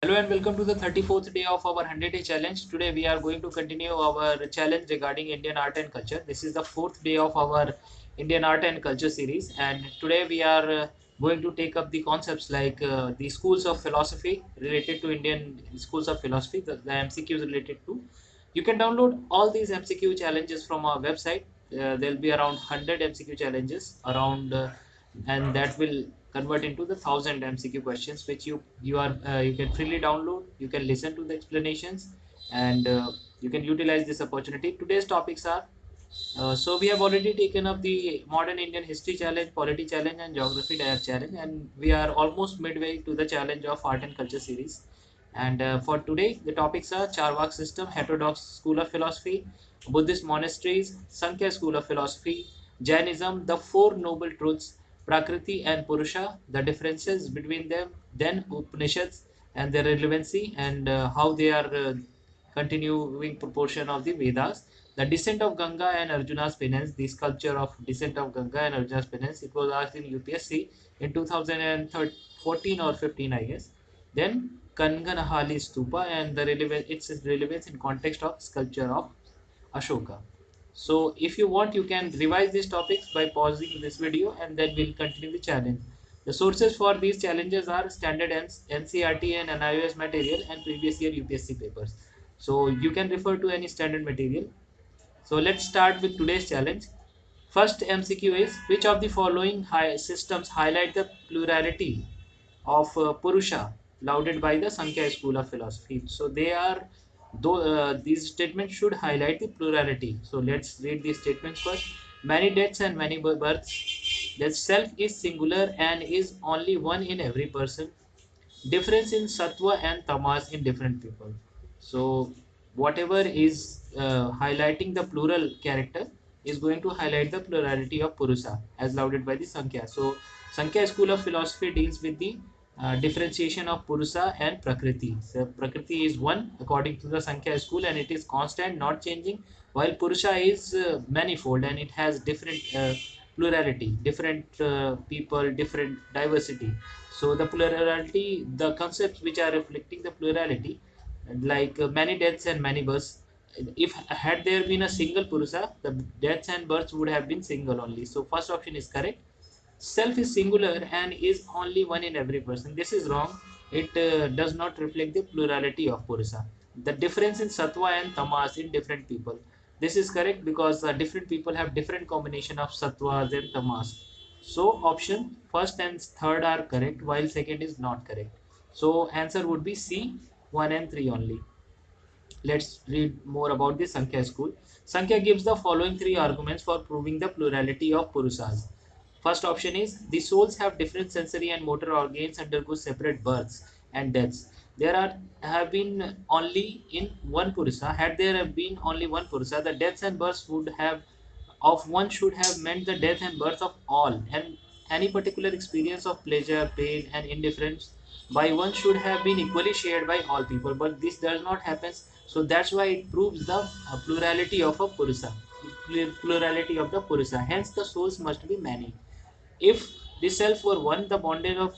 Hello and welcome to the 34th day of our 100-day challenge. Today we are going to continue our challenge regarding Indian art and culture. This is the fourth day of our Indian art and culture series, and today we are going to take up the concepts like the schools of philosophy related to Indian schools of philosophy, the MCQs related to. You can download all these MCQ challenges from our website. There will be around 100 MCQ challenges around and that will convert into the 1000 MCQ questions, which you can freely download. You can listen to the explanations, and you can utilize this opportunity. Today's topics are so we have already taken up the modern Indian history challenge, polity challenge, and geography challenge, and we are almost midway to the challenge of art and culture series. And for today, the topics are Charvak system, heterodox school of philosophy, Buddhist monasteries, Sankhya school of philosophy, Jainism, the four noble truths, Prakriti and Purusha, the differences between them, then Upanishads and their relevancy, and how they are continuing proportion of the Vedas. The descent of Ganga and Arjuna's penance, the sculpture of descent of Ganga and Arjuna's penance, it was asked in UPSC in 2014 or 15, I guess. Then Kanganahali Stupa and its relevance in context of sculpture of Ashoka. So if you want, you can revise these topics by pausing this video, and then we'll continue the challenge. The sources for these challenges are standard NCRT and NIOS material and previous year UPSC papers. So you can refer to any standard material. So let's start with today's challenge. First MCQ is, which of the following systems highlight the plurality of Purusha lauded by the Sankhya school of philosophy? So they are, though these statements should highlight the plurality. So let's read these statements first. Many deaths and many births. That self is singular and is only one in every person. Difference in sattva and tamas in different people. So whatever is highlighting the plural character is going to highlight the plurality of Purusa as lauded by the Sankhya. So Sankhya school of philosophy deals with the differentiation of Purusa and Prakriti. So Prakriti is one according to the Sankhya school, and it is constant, not changing, while Purusha is manifold and it has different plurality, different people, different diversity. So the plurality, the concepts which are reflecting the plurality, like many deaths and many births. If had there been a single Purusa, the deaths and births would have been single only. So first option is correct. Self is singular and is only one in every person. This is wrong. It does not reflect the plurality of Purusa. The difference in Sattva and Tamas in different people. This is correct because different people have different combination of Sattvas and Tamas. So option first and third are correct, while second is not correct. So answer would be C, 1 and 3 only. Let's read more about the Sankhya school. Sankhya gives the following three arguments for proving the plurality of Purusas. First option is, the souls have different sensory and motor organs, undergo separate births and deaths. There are have been only in one Purusa. Had there have been only one Purusa, the deaths and births would have of one should have meant the death and birth of all, and any particular experience of pleasure, pain, and indifference by one should have been equally shared by all people. But this does not happen, so that's why it proves the plurality of a Purusa, plurality of the Purusa. Hence, the souls must be many. If the self were one, the bondage of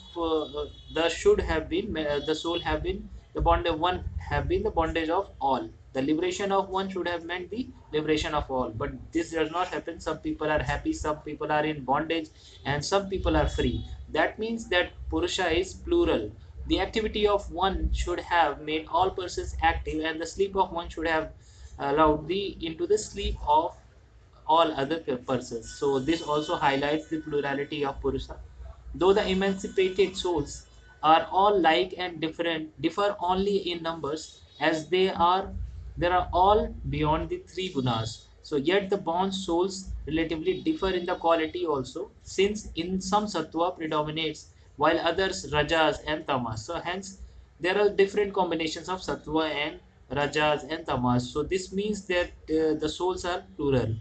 the should have been the soul have been the bond of one have been the bondage of all. The liberation of one should have meant the liberation of all. But this does not happen. Some people are happy, some people are in bondage, and some people are free. That means that Purusha is plural. The activity of one should have made all persons active, and the sleep of one should have allowed the into the sleep of all other persons. So this also highlights the plurality of Purusha. Though the emancipated souls are all like and different, differ only in numbers, as they are all beyond the three gunas. So yet the born souls relatively differ in the quality also, since in some sattva predominates while others rajas and tamas. So hence there are different combinations of sattva and rajas and tamas. So this means that the souls are plural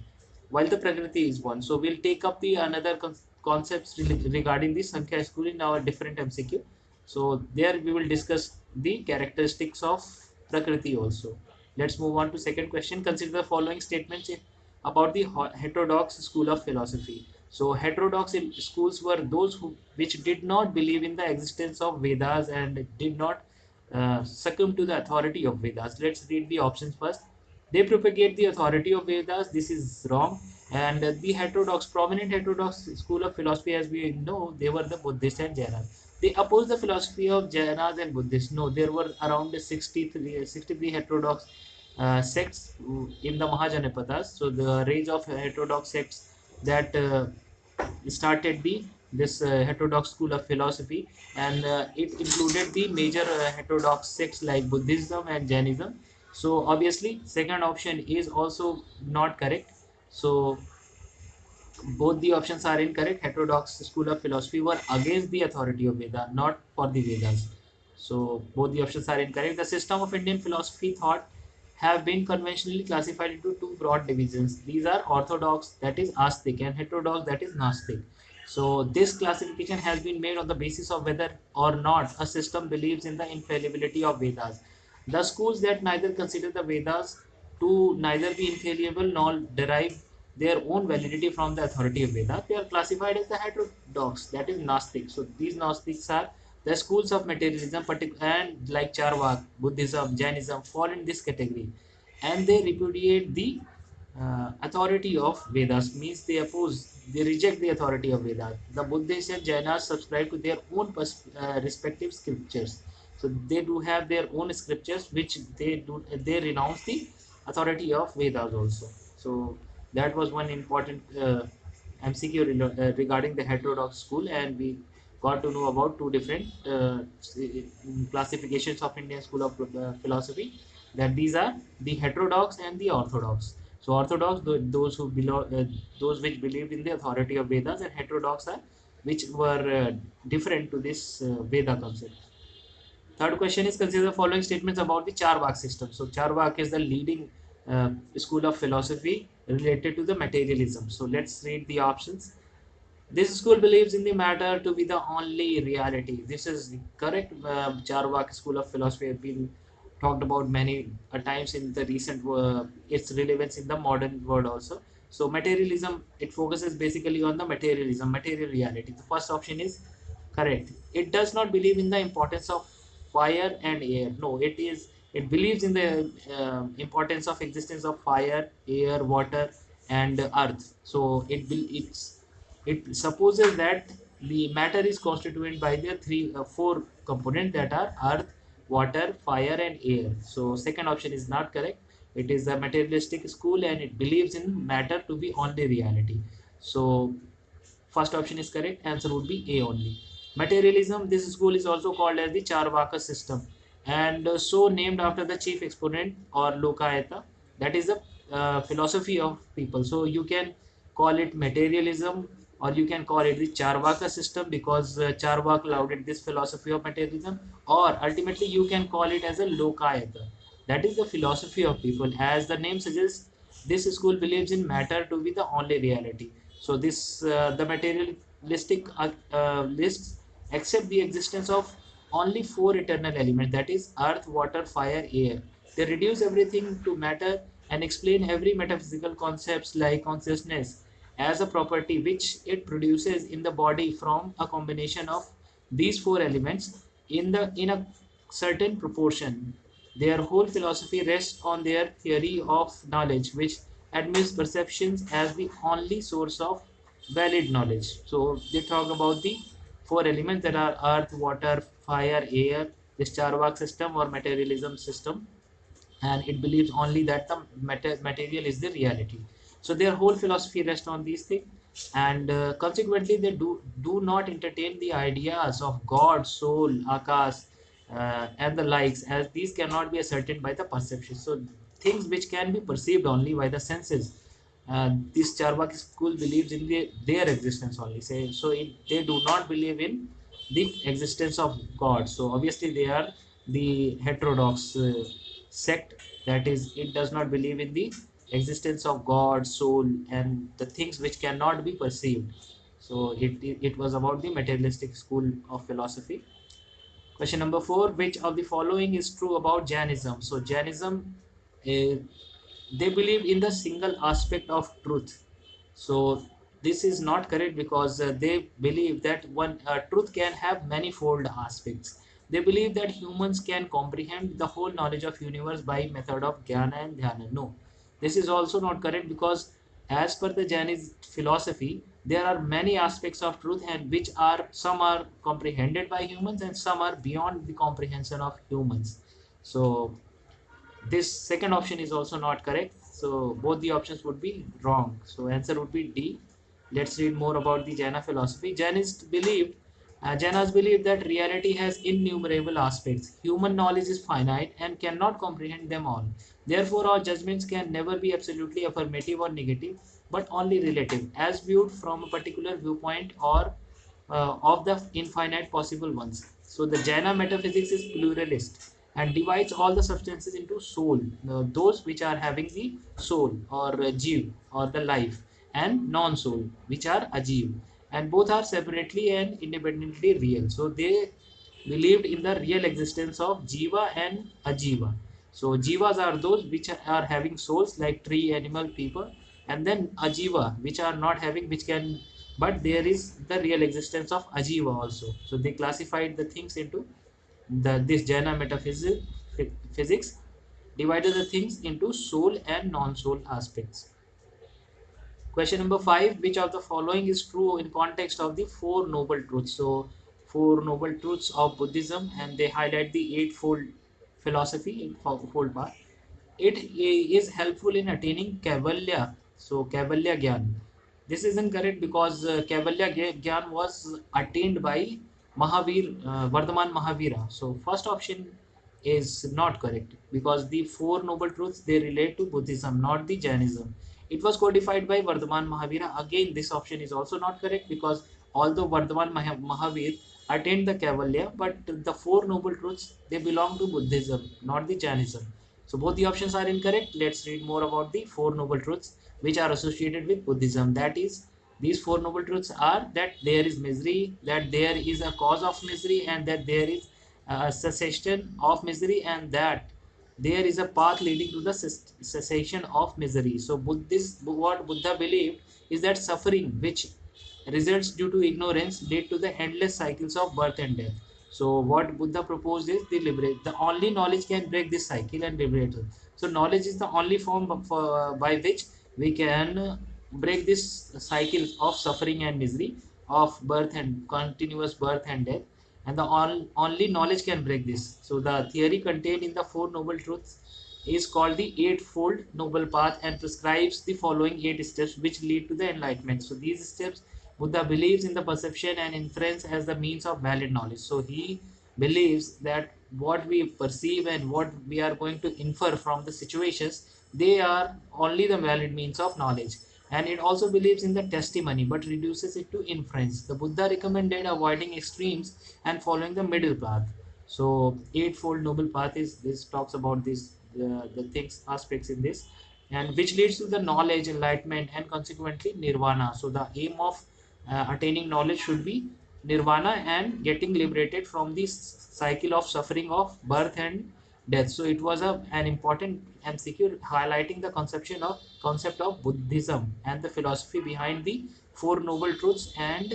while the Prakriti is one. So we'll take up the another concepts regarding the Sankhya school in our different MCQ. So there we will discuss the characteristics of Prakriti also. Let's move on to second question. Consider the following statements about the heterodox school of philosophy. So heterodox schools were those which did not believe in the existence of Vedas and did not succumb to the authority of Vedas. Let's read the options first. They propagate the authority of Vedas. This is wrong. And the heterodox, prominent heterodox school of philosophy, as we know, they were the Buddhists and Jainas. They opposed the philosophy of Jainas and Buddhists. No, there were around 63 heterodox sects in the Mahajanapadas. So the range of heterodox sects that started this heterodox school of philosophy, and it included the major heterodox sects like Buddhism and Jainism. So obviously second option is also not correct. So both the options are incorrect. Heterodox school of philosophy were against the authority of Veda, not for the Vedas. So both the options are incorrect. The system of Indian philosophy thought have been conventionally classified into two broad divisions. These are orthodox, that is Astic, and heterodox, that is Gnostic. So this classification has been made on the basis of whether or not a system believes in the infallibility of Vedas. The schools that neither consider the Vedas to neither be infallible nor derive their own validity from the authority of Vedas, they are classified as the heterodox, that is Gnostic. So these Gnostics are the schools of materialism, and like Charvak, Buddhism, Jainism fall in this category, and they repudiate the authority of Vedas, means they reject the authority of Vedas. The Buddhists and Jainas subscribe to their own respective scriptures. So they do have their own scriptures, which they renounce the authority of Vedas also. So that was one important MCQ regarding the heterodox school, and we got to know about two different classifications of Indian school of philosophy. That these are the heterodox and the orthodox. So orthodox, those who belong, those which believed in the authority of Vedas, and heterodox are which were different to this Veda concept. Third question is, consider the following statements about the Charvak system. So Charvak is the leading school of philosophy related to the materialism. So let's read the options. This school believes in the matter to be the only reality. This is correct. Charvak school of philosophy has been talked about many times in the recent its relevance in the modern world also. So materialism, it focuses basically on the materialism, material reality. The first option is correct. It does not believe in the importance of fire and air. No, it believes in the importance of existence of fire, air, water, and earth. So it supposes that the matter is constituted by the four components, that are earth, water, fire, and air. So second option is not correct. It is a materialistic school, and it believes in matter to be only reality. So first option is correct. Answer would be A only. Materialism, this school is also called as the Charvaka system, and so named after the chief exponent, or Lokayata. That is the philosophy of people. So you can call it materialism, or you can call it the Charvaka system, because Charvak lauded this philosophy of materialism, or ultimately you can call it as a Lokayata. That is the philosophy of people. As the name suggests, this school believes in matter to be the only reality. So this the materialistic lists accept the existence of only four eternal elements, that is earth, water, fire, air. They reduce everything to matter and explain every metaphysical concepts like consciousness as a property which it produces in the body from a combination of these four elements in a certain proportion. Their whole philosophy rests on their theory of knowledge, which admits perceptions as the only source of valid knowledge. So they talk about the four elements, that are earth, water, fire, air, this Charvak system or materialism system, and it believes only that the material is the reality. So their whole philosophy rests on these things, and consequently they do not entertain the ideas of God, soul, Akas, and the likes, as these cannot be ascertained by the perception. So things which can be perceived only by the senses, this Charvak school believes in their existence only. Say, so they do not believe in the existence of God. So obviously they are the heterodox sect, that is, it does not believe in the existence of God, soul, and the things which cannot be perceived. So it was about the materialistic school of philosophy. Question number 4, which of the following is true about Jainism? So Jainism, uh, they believe in the single aspect of truth. So this is not correct, because they believe that one truth can have manifold aspects. They believe that humans can comprehend the whole knowledge of universe by method of jnana and dhyana. No, this is also not correct, because as per the Jainist philosophy, there are many aspects of truth, and which are, some are comprehended by humans and some are beyond the comprehension of humans. So this second option is also not correct. So both the options would be wrong. So answer would be D. Let's read more about the Jaina philosophy. Jainas believe that reality has innumerable aspects. Human knowledge is finite and cannot comprehend them all. Therefore, our judgments can never be absolutely affirmative or negative, but only relative, as viewed from a particular viewpoint or of the infinite possible ones. So the Jaina metaphysics is pluralist and divides all the substances into soul, those which are having the soul or jeev or the life, and non-soul which are ajeev, and both are separately and independently real. So they believed in the real existence of jiva and ajiva. So jivas are those which are having souls, like tree, animal, people, and then ajiva which are not having, which can, but there is the real existence of ajiva also. So they classified the things into this Jaina metaphysics divided the things into soul and non-soul aspects. Question number 5: which of the following is true in context of the Four Noble Truths? So, Four Noble Truths of Buddhism, and they highlight the Eightfold Philosophy, Eightfold Path. It is helpful in attaining Kaivalya. So, Kaivalya Gyan. This isn't correct, because Kaivalya Gyan was attained by Vardhaman Mahavira. So, first option is not correct, because the Four Noble Truths, they relate to Buddhism, not the Jainism. It was codified by Vardhaman Mahavira. Again, this option is also not correct, because although Vardhaman Mahavir attained the Kaivalya, but the Four Noble Truths, they belong to Buddhism, not the Jainism. So both the options are incorrect. Let's read more about the Four Noble Truths which are associated with Buddhism. That is, these Four Noble Truths are that there is misery, that there is a cause of misery, and that there is a cessation of misery, and that there is a path leading to the cessation of misery. So Buddhist, what Buddha believed is that suffering which results due to ignorance lead to the endless cycles of birth and death. So what Buddha proposed is the liberate. The only knowledge can break this cycle and liberate us. So knowledge is the only form by which we can break this cycle of suffering and misery, of birth and continuous birth and death, and the only knowledge can break this. So the theory contained in the Four Noble Truths is called the Eightfold Noble Path, and prescribes the following 8 steps which lead to the enlightenment. So these steps, Buddha believes in the perception and inference as the means of valid knowledge. So he believes that what we perceive and what we are going to infer from the situations, they are only the valid means of knowledge. And it also believes in the testimony, but reduces it to inference. The Buddha recommended avoiding extremes and following the middle path. So Eightfold Noble Path is, this talks about this, the things, aspects in this, and which leads to the knowledge, enlightenment, and consequently nirvana. So the aim of attaining knowledge should be nirvana and getting liberated from this cycle of suffering of birth and death. So it was an important MCQ highlighting the concept of Buddhism and the philosophy behind the Four Noble Truths and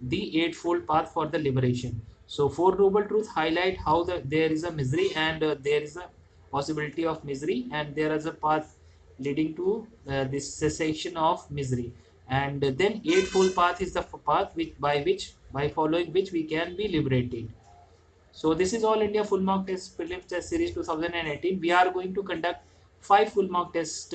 the Eightfold Path for the liberation. So Four Noble Truths highlight how there is a misery, and there is a possibility of misery, and there is a path leading to this cessation of misery. And then Eightfold Path is the path by following which we can be liberated. So this is all India full mark test prelims test series 2018. We are going to conduct 5 full mark tests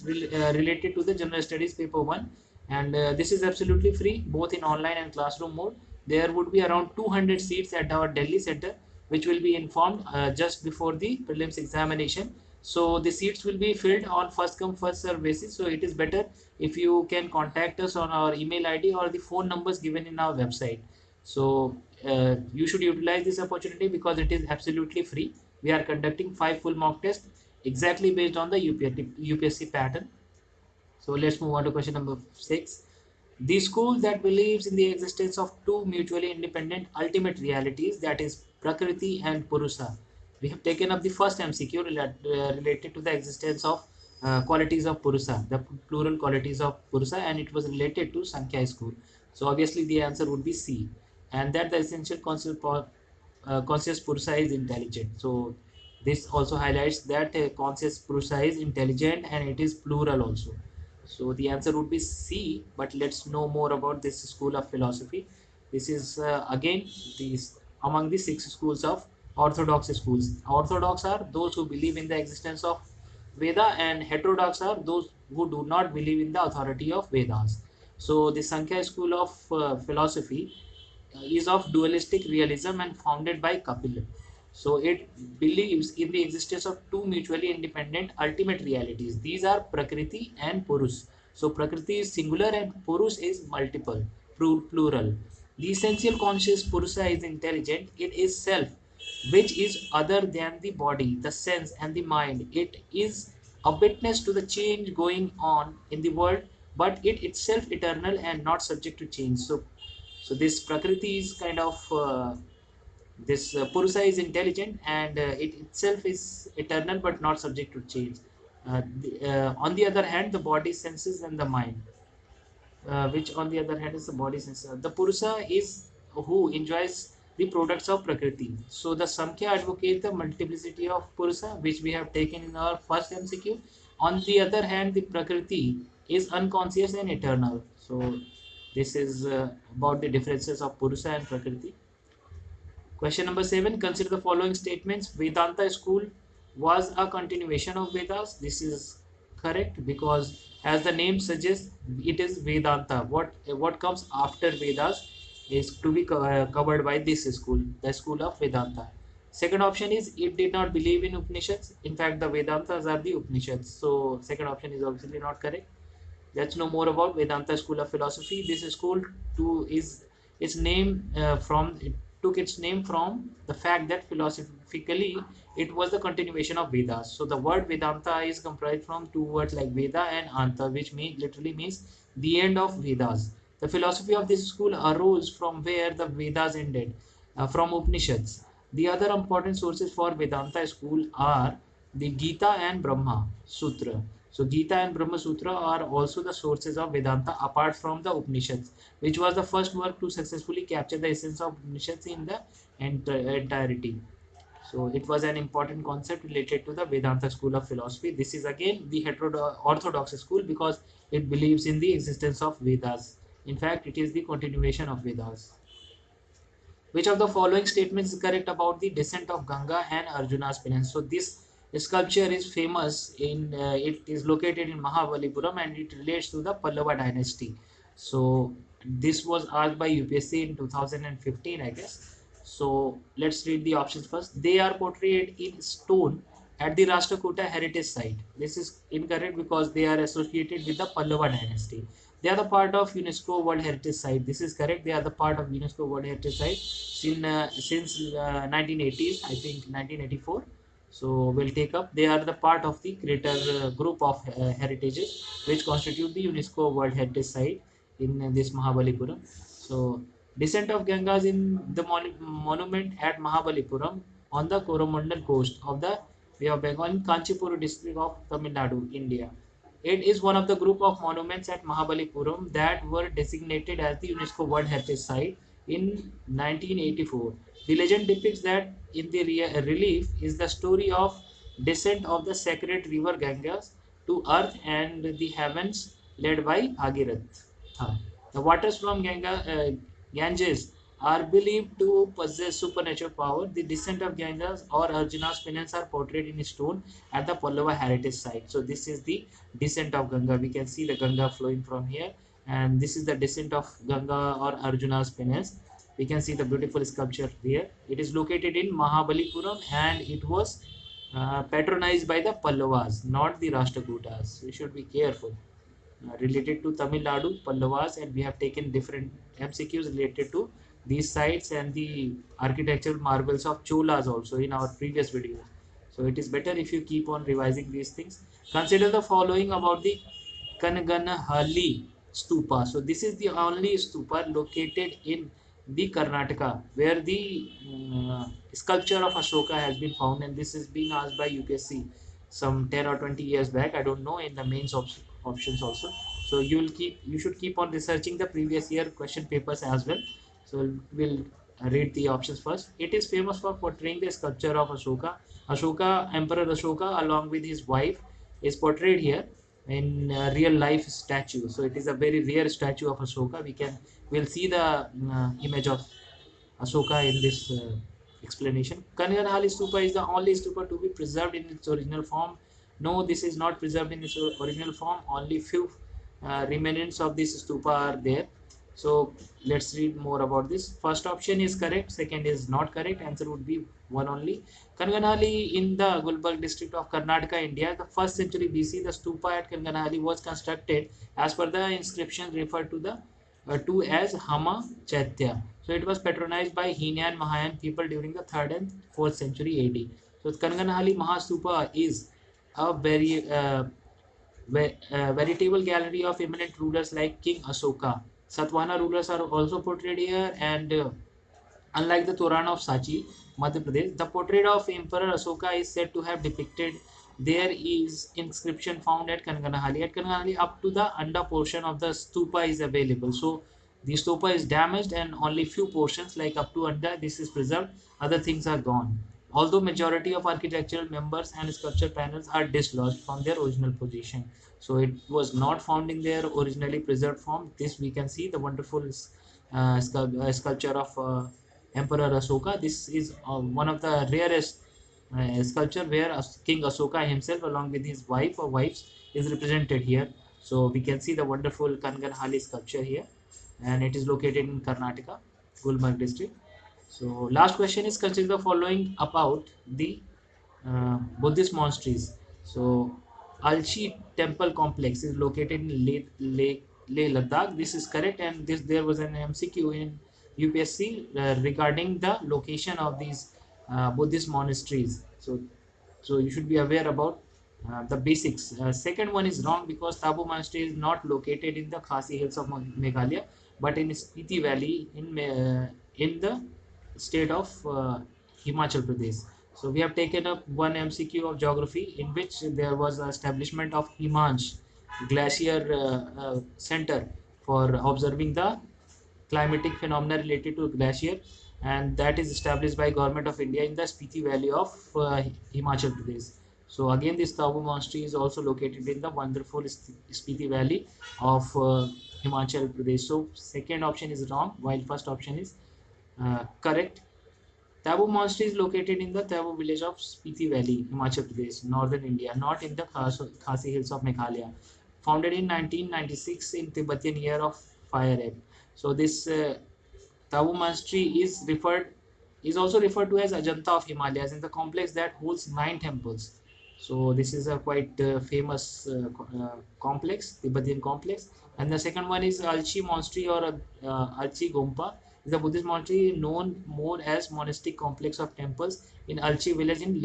related to the general studies paper 1, and this is absolutely free, both in online and classroom mode. There would be around 200 seats at our Delhi center, which will be informed just before the prelims examination. So the seats will be filled on first come first serve basis. So it is better if you can contact us on our email ID or the phone numbers given in our website. So you should utilize this opportunity, because it is absolutely free. We are conducting 5 full mock tests exactly based on the UPSC pattern. So let's move on to question number 6. The school that believes in the existence of two mutually independent ultimate realities, that is Prakriti and Purusa. We have taken up the first MCQ related to the existence of qualities of Purusa, the plural qualities of Purusa, and it was related to Sankhya school. So obviously the answer would be C, and that the essential concept for conscious Purusa is intelligent. So this also highlights that conscious Purusa is intelligent and it is plural also. So the answer would be C, but let's know more about this school of philosophy. This is again these among the six schools of orthodox schools. Orthodox are those who believe in the existence of Veda, and heterodox are those who do not believe in the authority of Vedas. So the Sankhya school of philosophy is of dualistic realism and founded by Kapil. So it believes in the existence of two mutually independent ultimate realities. These are Prakriti and Purus. So Prakriti is singular and Purus is multiple, plural. The essential conscious Purusa is intelligent. It is self, which is other than the body, the sense, and the mind. It is a witness to the change going on in the world, but it itself eternal and not subject to change. So this Prakriti is kind of this Purusa is intelligent and it itself is eternal but not subject to change. On the other hand, the body, senses, and the mind, which on the other hand is the body sensor. The Purusa is who enjoys the products of Prakriti. So the Samkhya advocate the multiplicity of Purusa, which we have taken in our first MCQ. On the other hand, the Prakriti is unconscious and eternal. So this is about the differences of Purusa and Prakriti. Question number 7. Consider the following statements. Vedanta school was a continuation of Vedas. This is correct because as the name suggests, it is Vedanta. What comes after Vedas is to be covered by this school, the school of Vedanta. Second option is it did not believe in Upanishads. In fact, the Vedantas are the Upanishads. So second option is obviously not correct. Let's know more about Vedanta School of Philosophy. This school too is its name from it took its name from the fact that philosophically it was the continuation of Vedas. So the word Vedanta is comprised from two words like Veda and Anta, which literally means the end of Vedas. The philosophy of this school arose from where the Vedas ended, from Upanishads. The other important sources for Vedanta school are the Gita and Brahma Sutra. So Gita and Brahma Sutra are also the sources of Vedanta apart from the Upanishads, which was the first work to successfully capture the essence of Upanishads in the entirety. So it was an important concept related to the Vedanta school of philosophy. This is again the orthodox school because it believes in the existence of Vedas. In fact, it is the continuation of Vedas. Which of the following statements is correct about the descent of Ganga and Arjuna's penance? So this sculpture is famous in it is located in Mahabalipuram and it relates to the Pallava dynasty. So this was asked by UPSC in 2015, I guess. So let's read the options first. They are portrayed in stone at the Rashtrakuta heritage site. This is incorrect because they are associated with the Pallava dynasty. They are the part of UNESCO World Heritage Site. This is correct. They are the part of UNESCO World Heritage Site since 1980s, I think 1984. So we'll take up. They are the part of the greater group of heritages which constitute the UNESCO World Heritage Site in this Mahabalipuram. So descent of Gangas in the monument at Mahabalipuram on the Coromandel coast of the Bay of Bengal in Kanchipur district of Tamil Nadu, India. It is one of the group of monuments at Mahabalipuram that were designated as the UNESCO World Heritage Site in 1984. The legend depicts that in the relief is the story of descent of the sacred river Ganges to earth and the heavens led by Bhagirath. The waters from Ganges are believed to possess supernatural power. The descent of Ganges or Arjuna's penance are portrayed in stone at the Pallava heritage site. So this is the descent of Ganga. We can see the Ganga flowing from here, and this is the descent of Ganga or Arjuna's penance. We can see the beautiful sculpture here. It is located in Mahabalipuram and it was patronized by the Pallavas, not the Rashtrakutas. We should be careful related to Tamil Nadu, Pallavas, and we have taken different MCQs related to these sites and the architectural marvels of Cholas also in our previous videos. So it is better if you keep on revising these things. Consider the following about the Kanaganahalli stupa. So this is the only stupa located in the Karnataka where the sculpture of Ashoka has been found, and this is being asked by UPSC some 10 or 20 years back. I don't know, in the mains options also. So you should keep on researching the previous year question papers as well. So we'll read the options first. It is famous for portraying the sculpture of Ashoka. Emperor Ashoka, along with his wife, is portrayed here in real life statue. So it is a very rare statue of Ashoka. We'll see the image of Ashoka in this explanation. Kanganahali Stupa is the only stupa to be preserved in its original form. No, this is not preserved in its original form. Only few remnants of this stupa are there. So let's read more about this. First option is correct. Second is not correct. Answer would be one only. Kanganahali in the Gulbarga district of Karnataka, India. The 1st century BC, the stupa at Kanganahali was constructed as per the inscription referred to the to as Hama Chaitya. So it was patronized by Heenan Mahayan people during the 3rd and 4th century AD. So Kanganahali Mahastupa is a veritable gallery of eminent rulers like King Asoka. Satavahana rulers are also portrayed here, and unlike the Toran of Sachi, Madhya Pradesh, the portrait of Emperor Asoka is said to have depicted. There is inscription found at Kanganahali. At Kanganahali, up to the under portion of the stupa is available. So the stupa is damaged, and only few portions like up to under this is preserved. Other things are gone. Although majority of architectural members and sculpture panels are dislodged from their original position. So it was not found in their originally preserved form. This we can see the wonderful sculpture of Emperor Asoka. This is one of the rarest sculpture where King Asoka himself, along with his wife or wives, is represented here. So we can see the wonderful Kanganahali sculpture here, and it is located in Karnataka, Gulbarga district. So last question is, consider the following about the Buddhist monasteries. So Alchi temple complex is located in Leh Ladakh. This is correct, and this there was an MCQ in UPSC regarding the location of these Buddhist monasteries. So you should be aware about the basics. Second one is wrong because Tabu Monastery is not located in the Khasi Hills of Meghalaya, but in Spiti Valley in the state of Himachal Pradesh. So we have taken up one MCQ of geography in which there was establishment of Himansh Glacier Center for observing the climatic phenomena related to glacier, and that is established by Government of India in the Spiti Valley of Himachal Pradesh. So again, this Tabu Monastery is also located in the wonderful Spiti Valley of Himachal Pradesh. So second option is wrong, while first option is correct. Tabu Monastery is located in the Tabu village of Spiti Valley, Himachal Pradesh, northern India, not in the Khasi Hills of Meghalaya. Founded in 1996 in Tibetan Year of Fire Act. So this Tabu Monastery is also referred to as Ajanta of Himalayas, in the complex that holds 9 temples. So this is a quite famous complex, Tibetan complex. And the second one is Alchi Monastery, or Alchi Gompa, is a Buddhist monastery known more as monastic complex of temples in Alchi village in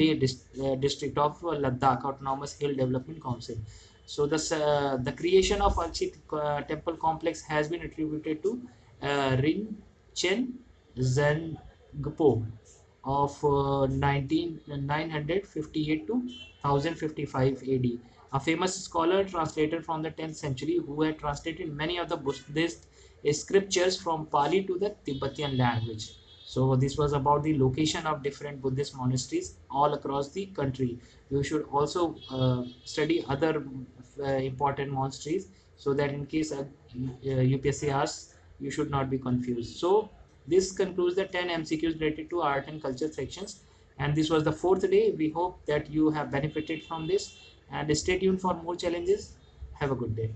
district of Ladakh Autonomous Hill Development Council. So the creation of Alchi temple complex has been attributed to Rin Chen Zangpo of 958 to 1055 AD, a famous scholar translator from the 10th century who had translated many of the Buddhist scriptures from Pali to the Tibetan language. So this was about the location of different Buddhist monasteries all across the country. You should also study other important monasteries, so that in case UPSC asks, you should not be confused. So this concludes the 10 MCQs related to art and culture sections, and this was the 4th day. We hope that you have benefited from this, and stay tuned for more challenges. Have a good day.